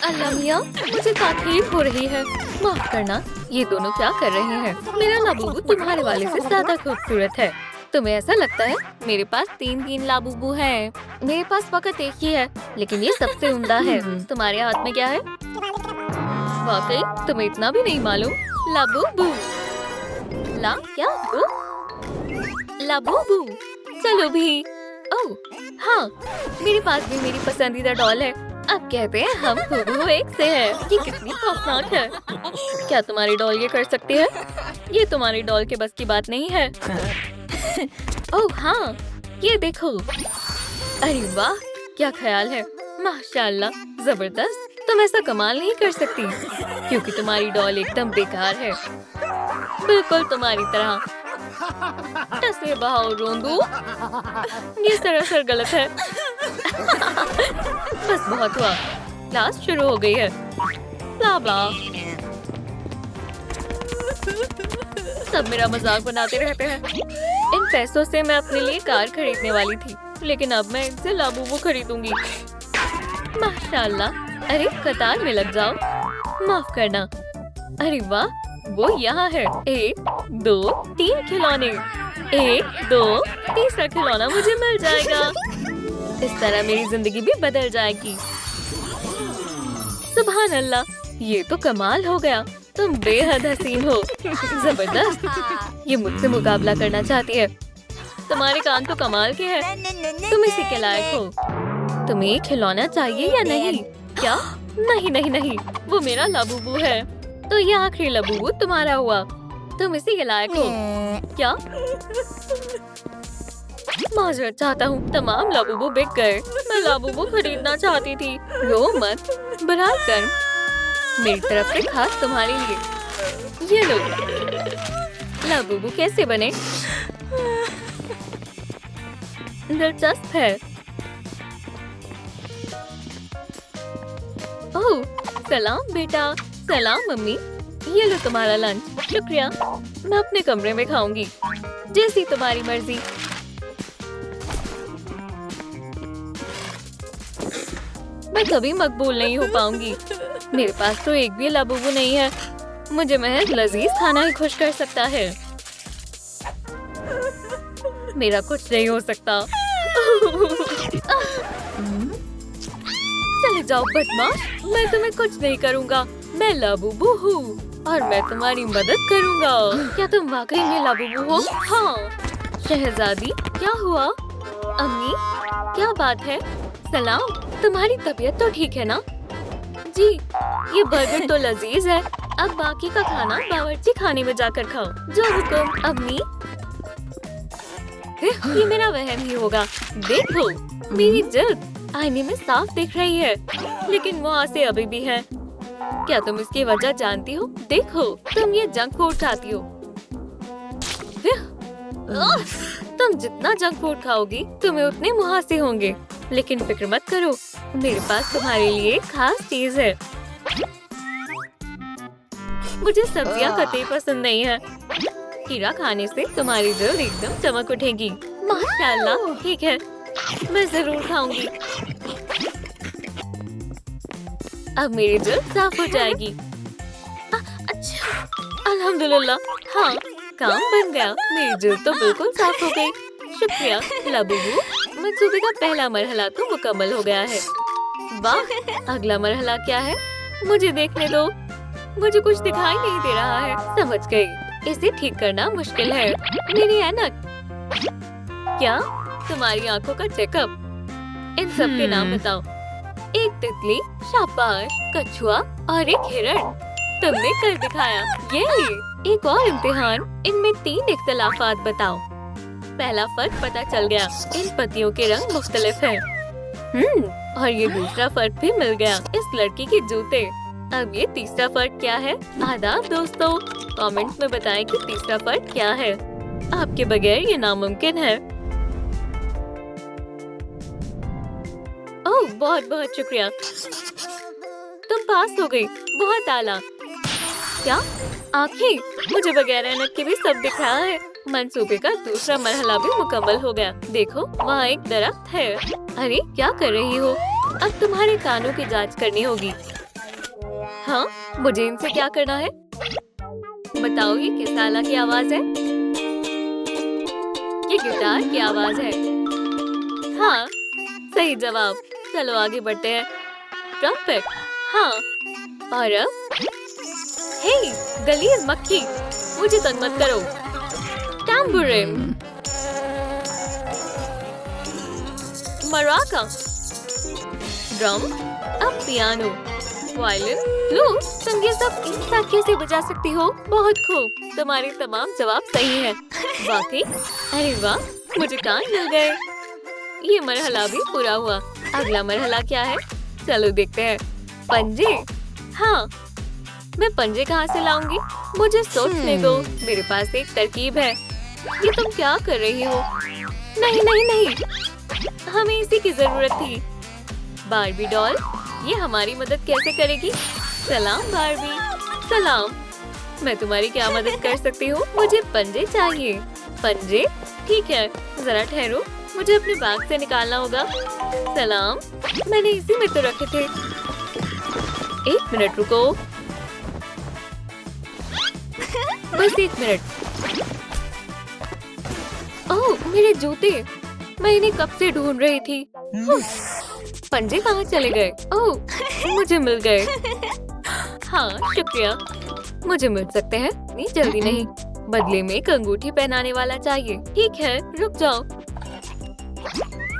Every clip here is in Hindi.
अल्लाह मियाँ, मुझे ताकीद हो रही है। माफ करना, ये दोनों क्या कर रहे हैं? मेरा लाबूबू तुम्हारे वाले से ज्यादा खूबसूरत है। तुम्हें ऐसा लगता है? मेरे पास तीन लाबूबू हैं। मेरे पास फकत एक ही है, लेकिन ये सबसे उम्दा है। तुम्हारे हाथ में क्या है? वाकई तुम्हें इतना भी नहीं मालूम? लाबूबू। ला क्या बू? लाबूबू। चलो भी। ओह हाँ, मेरे पास भी मेरी पसंदीदा डॉल है। अब कहते हैं हम हूबहू एक से है। ये कितनी खौफनाक है। क्या तुम्हारी डॉल ये कर सकती है? ये तुम्हारी डॉल के बस की बात नहीं है। ओह हाँ, ये देखो। अरे वाह, क्या ख्याल है। माशाल्लाह, जबरदस्त। तुम ऐसा कमाल नहीं कर सकती, क्योंकि तुम्हारी डॉल एकदम बेकार है, बिल्कुल तुम्हारी तरह। टसे बहाओ रोंदू, ये सरासर गलत है। बस बहुत हुआ, क्लास शुरू हो गई है। ब्ला ब्ला। सब मेरा मजाक बनाते रहते हैं। इन पैसों से मैं अपने लिए कार खरीदने वाली थी, लेकिन अब मैं इनसे लाबूबू खरीदूंगी। माशाल्लाह। अरे कतार में लग जाओ। माफ करना। अरे वाह, वो यहाँ है। 1 2 3 खिलौने। 1 2 तीसरा खिलौना मुझे मिल जाएगा। इस तरह मेरी जिंदगी भी बदल जाएगी। सुभान अल्लाह, ये तो कमाल हो गया। तुम बेहद हसीन हो। जबरदस्त। ये मुझसे मुकाबला करना चाहती है। तुम्हारे कान तो कमाल के हैं। तुम इसी के लायक हो। तुम्हें खिलौना चाहिए या नहीं? क्या? नहीं नहीं नहीं, वो मेरा लाबूबू है। तो ये आखिरी लाबूबू तुम्हारा हुआ। तुम इसी के लायक हो। क्या? माजरत चाहता हूँ, तमाम लाबूबू बिक गए। मैं लाबूबू खरीदना चाहती थी। रो मत, बहरहाल कर। मेरी तरफ से खास तुम्हारे लिए। ये लो। लाबूबू कैसे बने? दिलचस्प है। ओह, सलाम बेटा। सलाम मम्मी। ये लो तुम्हारा लंच। शुक्रिया। मैं अपने कमरे में खाऊंगी, जैसी तुम्हारी मर्जी। मैं कभी मकबूल नहीं हो पाऊंगी। मेरे पास तो एक भी लाबूबू नहीं है। मुझे महज लजीज खाना ही खुश कर सकता है। मेरा कुछ नहीं हो सकता। चले जाओ बदमाश, मैं तुम्हें कुछ नहीं करूँगा। मैं लाबूबू हूँ और मैं तुम्हारी मदद करूँगा। क्या तुम वाकई में लाबूबू हो? हाँ। शहजादी, क्या हुआ? अम्मी, क्या बात है? सलाम, तुम्हारी तबीयत तो ठीक है ना? जी, ये बर्गर तो लजीज है। अब बाकी का खाना बावर्ची खाने में जाकर खाओ। जो हुक्म अम्मी। ये मेरा वहम ही होगा। देखो, मेरी जिल्द आईने में साफ दिख रही है, लेकिन वहाँ से अभी भी है। क्या तुम इसकी वजह जानती हो? देखो, तुम ये जंक फूड खाती हो। तुम जितना जंक फूड खाओगी, तुम्हें उतने मुहासे होंगे। लेकिन फिक्र मत करो, मेरे पास तुम्हारे लिए खास चीज है। मुझे सब्जियां कतई पसंद नहीं है। खीरा खाने से तुम्हारी जल्द एकदम चमक उठेगी। माशाल्लाह, ठीक है, मैं जरूर खाऊंगी। अब मेरी जल्द साफ हो जाएगी। अच्छा, अल्हम्दुलिल्लाह। हाँ, काम बन गया। मेरी जल्द तो बिल्कुल साफ हो गई। शुक्रिया लाबूबू। मंसूबे का पहला मरहला तो मुकम्मल हो गया है। वाह, अगला मरहला क्या है? मुझे देखने दो। मुझे कुछ दिखाई नहीं दे रहा है। समझ गई, इसे ठीक करना मुश्किल है। मेरी ऐनक। क्या? तुम्हारी आंखों का चेकअप। इन सब के नाम बताओ। एक तितली, शाबाश, कछुआ और एक हिरण। तुमने कल दिखाया। ये एक और इम्तिहान। इनमें 3 इख्तलाफात बताओ। पहला फर्क पता चल गया, इन पत्तियों के रंग मुख्तलिफ हैं। और ये दूसरा फर्क भी मिल गया, इस लड़की के जूते। अब ये तीसरा फर्क क्या है? आदाब दोस्तों, कमेंट्स में बताएं कि तीसरा फर्क क्या है। आपके बगैर ये नामुमकिन है। ओह, बहुत बहुत शुक्रिया। तुम पास हो गई। बहुत आला। क्या? आँखें? मुझे बगैर ऐनक के भी सब दिख रहा है। मंसूबे का दूसरा मरहला भी मुकम्मल हो गया। देखो, वहाँ एक दरख्त है। अरे, क्या कर रही हो? अब तुम्हारे कानों की जांच करनी होगी। हाँ, मुझे इनसे क्या करना है? बताओ, ये किस आला की आवाज है? ये गिटार की आवाज है। हाँ, सही जवाब। चलो आगे बढ़ते हैं। ट्रम्पेट। हाँ, और अब? हे, गलीज मक्खी, मुझे तंग मत करो। टैम्बूरिन। मराका। ड्रम। अब पियानो। वायलिन। लो, तुम ये सब एक साथ कैसे बजा सकती हो? बहुत खूब, तुम्हारे तमाम जवाब सही हैं। वाकई? अरे वाह, मुझे कान मिल गए। ये मरहला भी पूरा हुआ। अगला मरहला क्या है? चलो देखते हैं। पंजे। हाँ, मैं पंजे कहाँ से लाऊंगी? मुझे सोचने दो, मेरे पास एक तरकीब है। ये तुम क्या कर रही हो? नहीं नहीं नहीं, हमें इसी की जरूरत थी। बार्बी डॉल, ये हमारी मदद कैसे करेगी? सलाम बार्बी। सलाम, मैं तुम्हारी क्या मदद कर सकती हूँ? मुझे पंजे चाहिए। पंजे? ठीक है, जरा ठहरो, मुझे अपने बैग से निकालना होगा। सलाम, मैंने इसी में तो रखे थे। एक मिनट रुको। बस एक मिनट। ओह, मेरे जूते, मैं इन्हें कब से ढूंढ रही थी। पंजे कहाँ चले गए? ओह, मुझे मिल गए। हाँ, शुक्रिया। मुझे मिल सकते हैं? नहीं, जल्दी नहीं। बदले में एक अंगूठी पहनाने वाला चाहिए। ठीक है, रुक जाओ।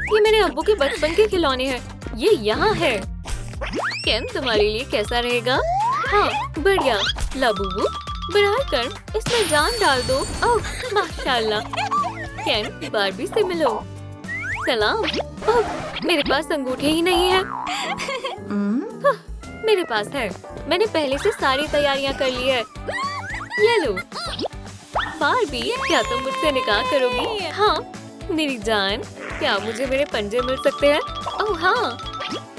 ये मेरे अब्बू के बचपन के खिलौने हैं। ये यहाँ है। केन, तुम्हारे लिए कैसा रहेगा? हाँ, बढ़िया। लाबूबू, बढ़ा कर इसमें जान डाल दो। ओह, माशाल्लाह। केन, बार्बी से मिलो। सलाम। ओह, मेरे पास अंगूठी ही नहीं है। मेरे पास है। मैंने पहले से सारी तैयारियां कर ली है। ये लो। बार्बी, क्या तुम मुझसे निकाह करोगी? हाँ, मेरी जान, क्या मुझे मेरे पंजे मिल सकते हैं? ओह हाँ,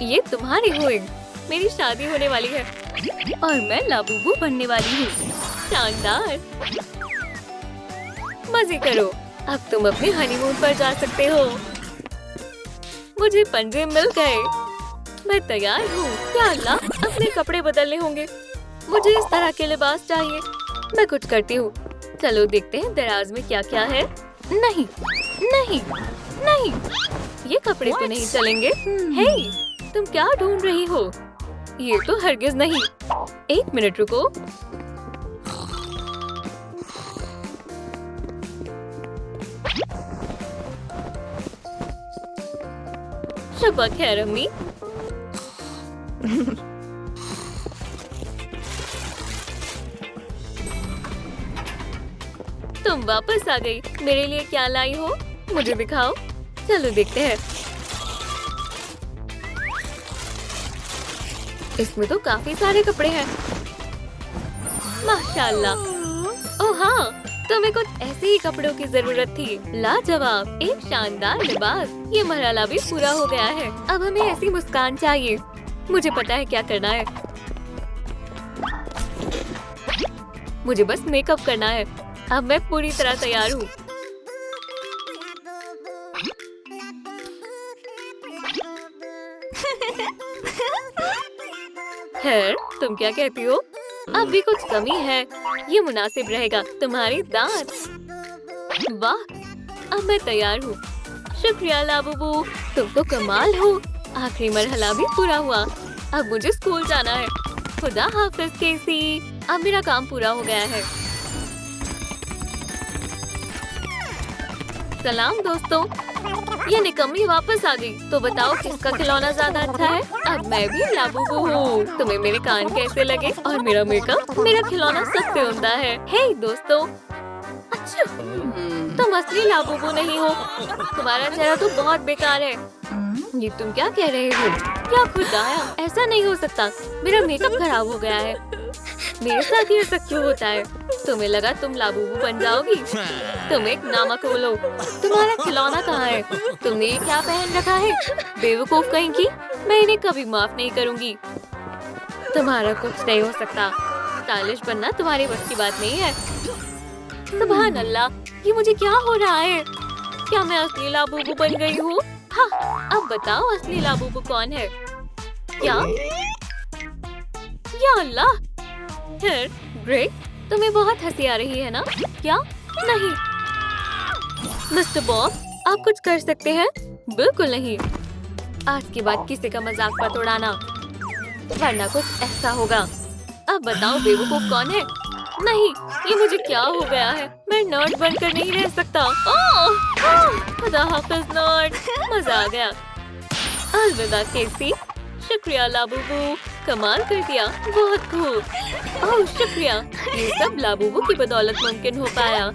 ये तुम्हारी हुई। मेरी शादी होने वाली है और मैं लाबूबू बनने वाली हूँ। शानदार। मजे करो। अब तुम अपने हनीमून पर जा सकते हो। मुझे पंजे मिल गए। मैं तैयार हूँ। या अल्लाह, अपने कपड़े बदलने होंगे। मुझे इस तरह के लिबास चाहिए। मैं कुछ करती हूँ। चलो देखते हैं दराज में क्या क्या है। नहीं, नहीं, नहीं, ये कपड़े तो नहीं चलेंगे। हे, तुम क्या ढूंढ रही हो? ये तो हरगिज नहीं। एक मिनट रुको। शब्बा खैर अम्मी। तुम वापस आ गई। मेरे लिए क्या लाई हो? मुझे दिखाओ। चलो देखते हैं। इसमें तो काफी सारे कपड़े हैं। माशाल्लाह। ओह हाँ, तुम्हें कुछ ऐसे ही कपड़ों की जरूरत थी। लाजवाब, एक शानदार लिबास। ये मरहला भी पूरा हो गया है। अब हमें ऐसी मुस्कान चाहिए। मुझे पता है क्या करना है। मुझे बस मेकअप करना है। अब मैं पूरी तरह तैयार हूँ। खैर, तुम क्या कहती हो? अब भी कुछ कमी है। ये मुनासिब रहेगा। तुम्हारे दांत। वाह, अब मैं तैयार हूँ। शुक्रिया लाबूबू, तुम तो कमाल हो। आखिरी मरहला भी पूरा हुआ। अब मुझे स्कूल जाना है। खुदा हाफिज केसी। अब मेरा काम पूरा हो गया है। सलाम दोस्तों, ये निकम्मी वापस आ गई। तो बताओ किसका खिलौना ज्यादा अच्छा है? अब मैं भी लाबूबू हूँ। तुम्हें मेरे कान कैसे लगे? और मेरा मेकअप? मेरा खिलौना सबसे उम्दा है। हे दोस्तों, अच्छा, तुम असली लाबूबू नहीं हो। तुम्हारा चेहरा तो बहुत बेकार है। ये तुम क्या कह रहे हो? क्या खुदाया, ऐसा नहीं हो सकता। मेरा मेकअप खराब हो गया है। मेरे साथ ही ऐसा क्यों होता है? तुम्हें लगा तुम लाबूबू बन जाओगी? तुम एक नामा खोलो। तुम्हारा खिलौना कहाँ है? तुमने ये क्या पहन रखा है? बेवकूफ कहीं की। मैं इन्हें कभी माफ नहीं करूँगी। तुम्हारा कुछ नहीं हो सकता। स्टाइलिश बनना तुम्हारी बस की बात नहीं है। सुभान अल्लाह, ये मुझे क्या हो रहा है? क्या मैं असली लाबूबू बन गई हूँ? हाँ, अब बताओ असली लाबूबू कौन है? क्या? या अल्लाह! फिर ग्रेग, तुम्हें बहुत हंसी आ रही है ना? क्या? नहीं। मिस्टर बॉब, आप कुछ कर सकते हैं? बिल्कुल नहीं। आज के बाद किसी का मजाक मत उड़ाना, वरना कुछ ऐसा होगा। अब बताओ बेवकूफ कौन है? नहीं, ये मुझे क्या हो गया है? मैं नर्ड बनकर नहीं रह सकता। खुदा हाफिज नर्ड, मजा आ गया। अलविदा केसी। शुक्रिया लाबूबू, कमाल कर दिया, बहुत खूब। ओह शुक्रिया, ये सब लाबूबू की बदौलत मुमकिन हो पाया।